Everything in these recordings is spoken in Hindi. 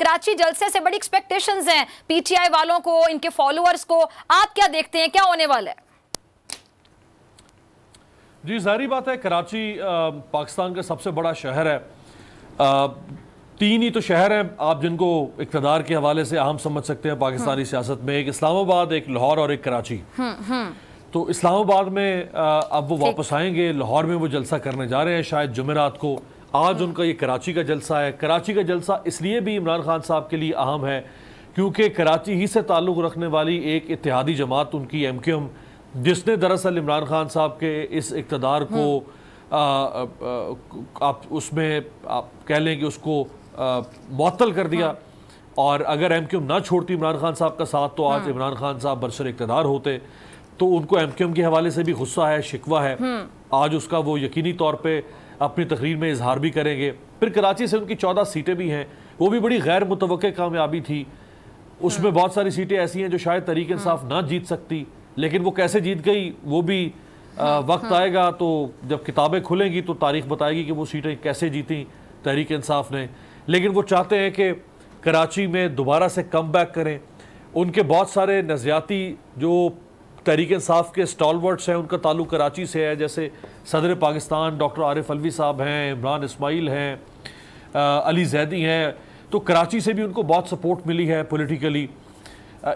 कराची जलसे से बड़ी एक्सपेक्टेशंस हैं पीटीआई वालों को, इनके फॉलोअर्स को। आप क्या देखते हैं, क्या होने वाला है? जी जाहिर बात है, कराची पाकिस्तान का सबसे बड़ा शहर है। तीन ही तो शहर हैं आप जिनको इक़्तिदार के हवाले से अहम समझ सकते हैं पाकिस्तानी सियासत में, एक इस्लामाबाद, एक लाहौर और एक कराची। तो इस्लामाबाद में अब वो वापस आएंगे, लाहौर में वो जलसा करने जा रहे हैं शायद जुमेरात को। आज उनका ये कराची का जलसा है। कराची का जलसा इसलिए भी इमरान खान साहब के लिए अहम है क्योंकि कराची ही से ताल्लुक़ रखने वाली एक इत्तेहादी जमात उनकी MQM, जिसने दरअसल इमरान खान साहब के इस इक़्तिदार को आप उसमें आप कह लें कि उसको मुअत्तल कर दिया। और अगर MQM ना छोड़ती इमरान खान साहब का साथ तो आज इमरान खान साहब बरसर इक़्तिदार होते। तो उनको MQM के हवाले से भी गुस्सा है, शिकवा है। आज उसका वो यकीनी तौर पे अपनी तकरीर में इजहार भी करेंगे। फिर कराची से उनकी 14 सीटें भी हैं, वो भी बड़ी गैर मुतवक्के कामयाबी थी। उसमें बहुत सारी सीटें ऐसी हैं जो शायद तहरीक इंसाफ ना जीत सकती, लेकिन वो कैसे जीत गई वो भी वक्त आएगा। तो जब किताबें खुलेंगी तो तारीख बताएगी कि वो सीटें कैसे जीती तहरीक इंसाफ ने। लेकिन वो चाहते हैं कि कराची में दोबारा से कम बैक करें। उनके बहुत सारे नज़रियाती जो तहरीक इंसाफ के स्टॉलवर्ड्स हैं उनका ताल्लुक़ कराची से है, जैसे सदर पाकिस्तान डॉक्टर आरिफ अलवी साहब हैं, इमरान इस्माइल हैं, अली जैदी हैं। तो कराची से भी उनको बहुत सपोर्ट मिली है पॉलिटिकली।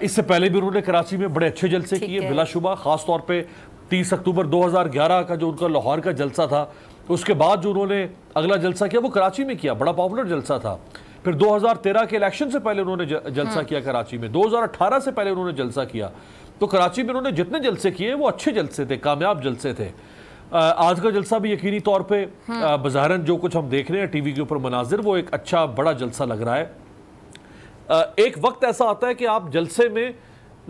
इससे पहले भी उन्होंने कराची में बड़े अच्छे जलसे किए बिलाशुबा, ख़ास तौर पे 30 अक्टूबर 2011 का जो उनका लाहौर का जलसा था, उसके बाद जो उन्होंने अगला जलसा किया वो कराची में किया, बड़ा पॉपुलर जलसा था। फिर 2013 के इलेक्शन से पहले उन्होंने जलसा किया कराची में, 2018 से पहले उन्होंने जलसा किया। तो कराची में उन्होंने जितने जलसे किए वो अच्छे जलसे थे, कामयाब जलसे थे। आज का जलसा भी यकीनी तौर पे बज़ाहिरन जो कुछ हम देख रहे हैं टीवी के ऊपर मनाजिर, वो एक अच्छा बड़ा जलसा लग रहा है। एक वक्त ऐसा आता है कि आप जलसे में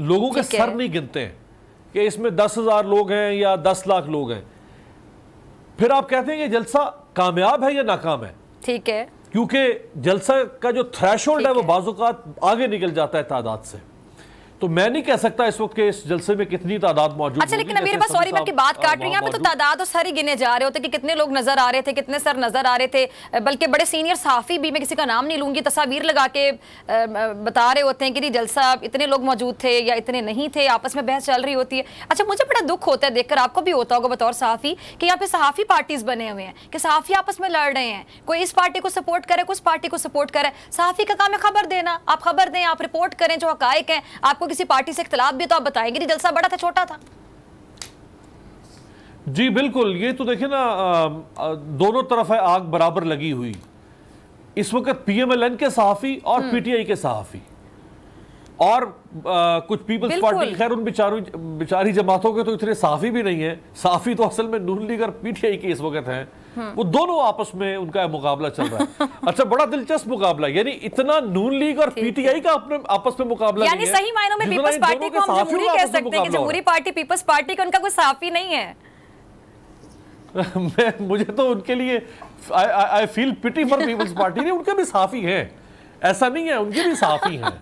लोगों के सर नहीं गिनते हैं कि इसमें 10,000 लोग हैं या 10 लाख लोग हैं। फिर आप कहते हैं कि जलसा कामयाब है या नाकाम है। ठीक है, क्योंकि जलसा का जो थ्रेशोल्ड है वो बाज़-औक़ात आगे निकल जाता है तादाद से। तो मैं नहीं कह सकता इस वक्त के इस जलसे में कितनी तादाद मौजूद। अच्छा, लेकिन मेरे पास सॉरी मैं आपकी बात काट रही हूं, यहाँ पे तो तादाद तो सारी गिने जा रहे होते कि कितने लोग नजर आ रहे थे, कितने सर नजर आ रहे थे। बल्कि बड़े सीनियर सहाफी भी, मैं किसी का नाम नहीं लूंगी, तस्वीर लगा के बता रहे होते हैं कि जलसा इतने लोग मौजूद थे या इतने नहीं थे, आपस में बहस चल रही होती है। अच्छा, मुझे बड़ा दुख होता है देखकर, आपको भी होता होगा बतौर सहाफी, कि यहाँ पे सहाफी पार्टीज बने हुए हैं कि सहाफी आपस में लड़ रहे हैं, कोई इस पार्टी को सपोर्ट करे, कुछ पार्टी को सपोर्ट करे। सहाफी का काम है खबर देना, आप खबर दें, आप रिपोर्ट करें जो हकायक हैं। आपको किसी पार्टी से इख्तिलाफ भी तो आप बताएंगे कि जलसा बड़ा था छोटा था। जी बिल्कुल, ये तो देखिए ना, दोनों तरफ है आग बराबर लगी हुई। इस वक्त PMLN के सहाफी और PTI के सहाफी और कुछ पीपल्स पार्टी, खैर उन बेचारी जमातों के तो इतने सहाफी भी नहीं है। सहाफी तो असल में नून लीग और PTI के इस वक्त हैं, वो दोनों आपस में उनका मुकाबला चल रहा है। अच्छा, बड़ा दिलचस्प मुकाबला, यानी इतना नून लीग और PTI का अपने आपस में मुकाबला नहीं है। सही मायनों में पीपल्स पार्टी को हम जमहूरी कह सकते हैं कि जमहूरी पार्टी पीपल्स पार्टी का उनका कोई सहाफी नहीं है। मुझे तो उनके लिए I feel pity for people's party, नहीं उनके भी सहाफी हैं, ऐसा नहीं है, उनके भी सहाफी हैं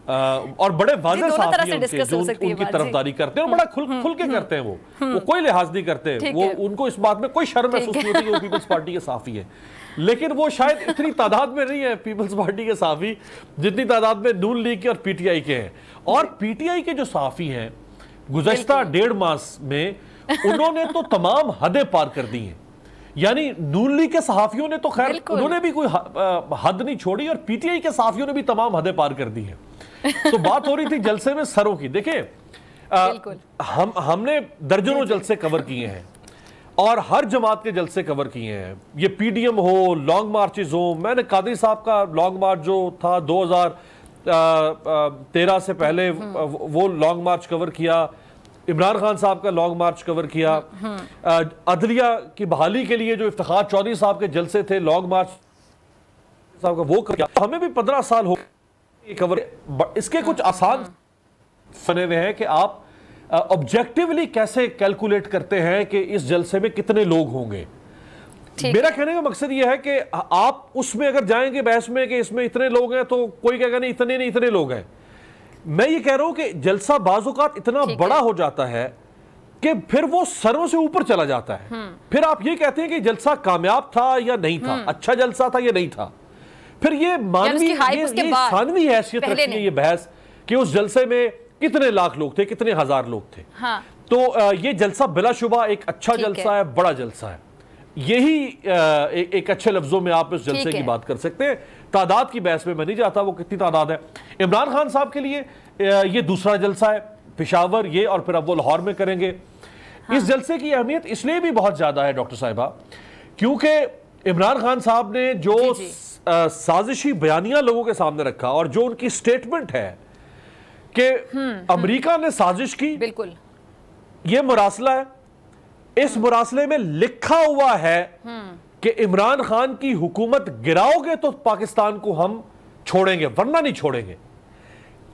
और बड़े वाज़ेह सहाफी हैं जो उनकी तरफदारी करते हैं और बड़ा खुल के करते हैं। वो कोई लिहाज नहीं करते, वो उनको इस बात में कोई शर्म महसूस नहीं होती कि वो पीपल्स पार्टी के सहाफी है। लेकिन वो शायद इतनी तादाद में नहीं है पीपल्स पार्टी के सहाफी जितनी तादाद में नून लीग के और PTI के हैं। और PTI के जो सहाफी हैं गुज़श्ता 1.5 मास में उन्होंने तो तमाम हदें पार कर दी हैं। यानी नून लीग के सहाफियों ने तो खैर उन्होंने भी कोई हद नहीं छोड़ी और PTI के सहाफियों ने भी तमाम हदें पार कर दी हैं। तो बात हो रही थी जलसे में सरों की। देखिए, हमने दर्जनों जलसे कवर किए हैं और हर जमात के जलसे कवर किए हैं। ये PDM हो, लॉन्ग मार्चेज हो। मैंने कादरी साहब का लॉन्ग मार्च जो था 2013 से पहले वो लॉन्ग मार्च कवर किया। इमरान खान साहब का लॉन्ग मार्च कवर किया। अदलिया की बहाली के लिए जो इफ्तिखार चौधरी साहब के जलसे थे, लॉन्ग मार्च साहब का वो किया। हमें भी 15 साल हो कवर। इसके कुछ आसान बने हुए हैं कि आप ऑब्जेक्टिवली कैसे कैलकुलेट करते हैं कि इस जलसे में कितने लोग होंगे। मेरा कहने का मकसद यह है कि आप उसमें अगर जाएंगे बहस में कि इसमें इतने लोग हैं तो कोई कहेगा नहीं इतने लोग हैं। मैं ये कह रहा हूं कि जलसा बाज़-औक़ात इतना बड़ा हो जाता है कि फिर वो सरों से ऊपर चला जाता है। फिर आप ये कहते हैं कि जलसा कामयाब था या नहीं था, अच्छा जलसा था या नहीं था। फिर ये मानवी सानवी हैसियत रखती है ये बहस कि उस जलसे में कितने लाख लोग थे, कितने हजार लोग थे। हाँ। तो ये जलसा बिलाशुबा एक अच्छा जलसा है, बड़ा जलसा है। यही एक अच्छे लफ्जों में आप इस जलसे की बात कर सकते हैं। तादाद की बहस में मैं नहीं चाहता वो कितनी तादाद है। इमरान खान साहब के लिए ये दूसरा जलसा है, पेशावर ये, और फिर अब वो लाहौर में करेंगे। हाँ। इस जलसे की अहमियत इसलिए भी बहुत ज्यादा है डॉक्टर साहिबा, क्योंकि इमरान खान साहब ने जो साजिशी बयानिया लोगों के सामने रखा और जो उनकी स्टेटमेंट है कि अमेरिका ने साजिश की, बिल्कुल ये मुरासला है, इस मुरासले में लिखा हुआ है कि इमरान खान की हुकूमत गिराओगे तो पाकिस्तान को हम छोड़ेंगे वरना नहीं छोड़ेंगे।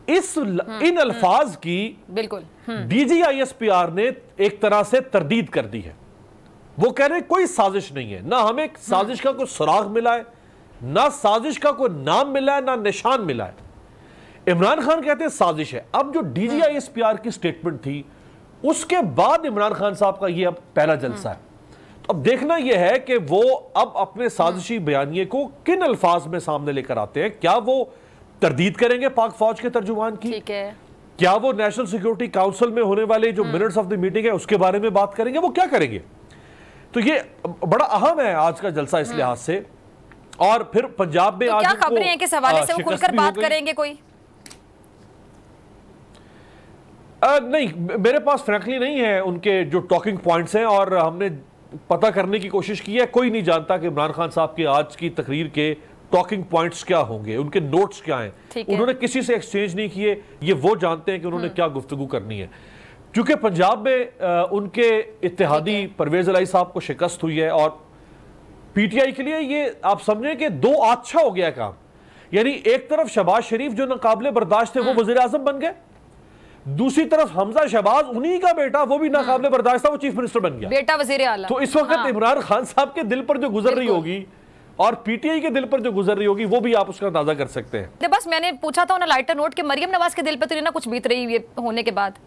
इन अल्फाज की बिल्कुल DGISPR ने एक तरह से तरदीद कर दी है। वो कह रहे कोई साजिश नहीं है, ना हमें साजिश का कोई सुराग मिला है, ना साजिश का कोई नाम मिला है, ना निशान मिला है। इमरान खान कहते हैं साजिश है। अब जो DGISPR की स्टेटमेंट थी उसके बाद इमरान खान साहब का ये अब पहला जलसा है। तो अब देखना यह है कि वो अब अपने साजिशी बयानिए को किन अल्फाज में सामने लेकर आते हैं। क्या वो तरदीद करेंगे पाक फौज के तर्जुमान की? ठीक है। क्या वो नेशनल सिक्योरिटी काउंसिल में होने वाले जो मिनट्स ऑफ द मीटिंग है उसके बारे में बात करेंगे? वो क्या करेंगे? तो ये बड़ा अहम है आज का जलसा इस लिहाज से। और फिर पंजाब में तो आज क्या खबरें हैं किस हवाले से वो खुलकर बात करेंगे कोई? नहीं, मेरे पास फ्रैंकली नहीं है उनके जो टॉकिंग पॉइंट्स हैं, और हमने पता करने की कोशिश की है। कोई नहीं जानता कि इमरान खान साहब की आज की तकरीर के टॉकिंग पॉइंट्स क्या होंगे, उनके नोट्स क्या हैं। उन्होंने किसी से एक्सचेंज नहीं किए, ये वो जानते हैं कि उन्होंने क्या गुफ्तगू करनी है। क्योंकि पंजाब में उनके इत्तेहादी परवेज इलाही साहब को शिकस्त हुई है, और PTI के लिए ये आप समझें कि दो अच्छा हो गया काम। यानी एक तरफ शहबाज शरीफ जो नाकाबिले बर्दाश्त थे वो वजीर आजम बन गए, दूसरी तरफ हमजा शहबाज उन्हीं का बेटा, वो भी नाकाबिले बर्दाश्त था, वो चीफ मिनिस्टर बन गया, बेटा वजीर आला। तो इस वक्त इमरान खान साहब के दिल पर जो गुजर रही होगी और PTI के दिल पर जो गुजर रही होगी वो भी आप उसका अंदाजा कर सकते हैं। बस मैंने पूछा था उन्हें लाइटर नोट कि मरियम नवाज के दिल पर तो ना कुछ बीत रही है होने के बाद।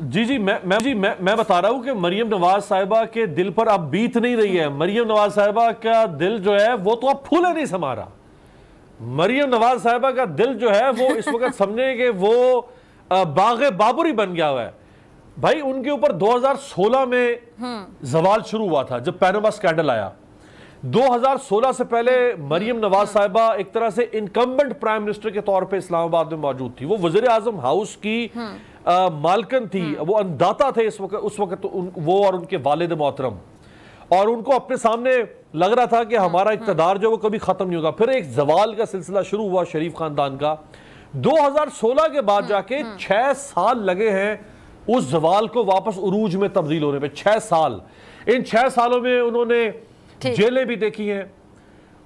जी मैं बता रहा हूं कि मरियम नवाज साहिबा के दिल पर अब बीत नहीं रही है। मरियम नवाज साहिबा का दिल जो है वो तो अब फूले नहीं समा रहा। मरियम नवाज साहिबा का दिल जो है वो इस वक्त समझे कि वो बागे बाबरी बन गया हुआ है। भाई उनके ऊपर 2016 में जवाल शुरू हुआ था जब पैनामा स्कैंडल आया। 2016 से पहले मरियम नवाज साहिबा एक तरह से इनकम्बेंट प्राइम मिनिस्टर के तौर पे इस्लामाबाद में मौजूद थी। वो वजीर आजम हाउस की मालकन थी, वो अन्नदाता थे उस वक्त वो और उनके वालिद मोहतरम, और उनको अपने सामने लग रहा था कि हमारा इक़्तिदार जो वो कभी खत्म नहीं होगा। फिर एक जवाल का सिलसिला शुरू हुआ शरीफ खानदान का। 2016 के बाद जाके 6 साल लगे हैं उस जवाल को वापस उरूज में तब्दील होने पे। 6 साल। इन 6 सालों में उन्होंने जेलें भी देखी हैं,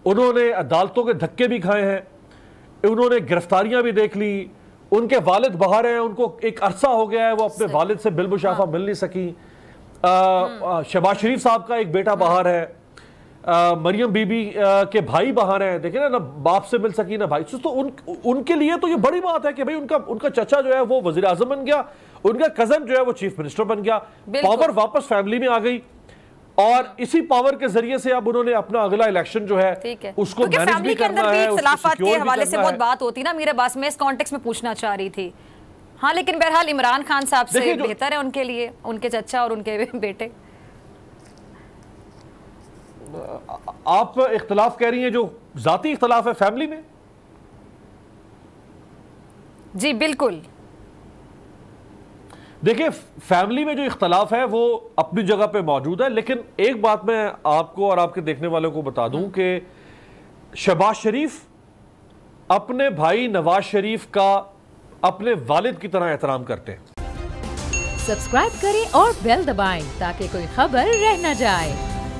उन्होंने अदालतों के धक्के भी खाए हैं, उन्होंने गिरफ्तारियां भी देख ली। उनके वालिद बाहर हैं, उनको एक अरसा हो गया है वो अपने वालिद से बिलमुशाफा मिल नहीं सकी। शहबाज शरीफ साहब का एक बेटा बाहर है, मरियम बीबी के भाई बाहर हैं। देखें ना बाप से मिल सकी ना भाई। तो उनके लिए तो ये बड़ी बात है कि भाई उनका चचा जो है वो वजीर आजम बन गया, उनका कजन जो है वो चीफ मिनिस्टर बन गया। पावर वापस फैमिली में आ गई, और इसी पावर के जरिए से अब उन्होंने अपना अगला इलेक्शन जो है उसको मैनेज भी करना है। इख्तिलाफात के हवाले से बहुत बात होती ना मेरे पास, मैं इस कॉन्टेक्स्ट में पूछना चाह रही थी। हाँ, लेकिन बहरहाल इमरान खान साहब से बेहतर है उनके लिए, उनके चचा और उनके बेटे। आप इख्तिलाफ कह रही हैं, जो जाती इख्तिलाफ है फैमिली में? जी बिल्कुल। देखिए फैमिली में जो इख्तिलाफ है वो अपनी जगह पे मौजूद है, लेकिन एक बात मैं आपको और आपके देखने वालों को बता दूं कि शहबाज शरीफ अपने भाई नवाज शरीफ का अपने वालिद की तरह एहतराम करते हैं। सब्सक्राइब करें और बेल दबाएं ताकि कोई खबर रह न जाए।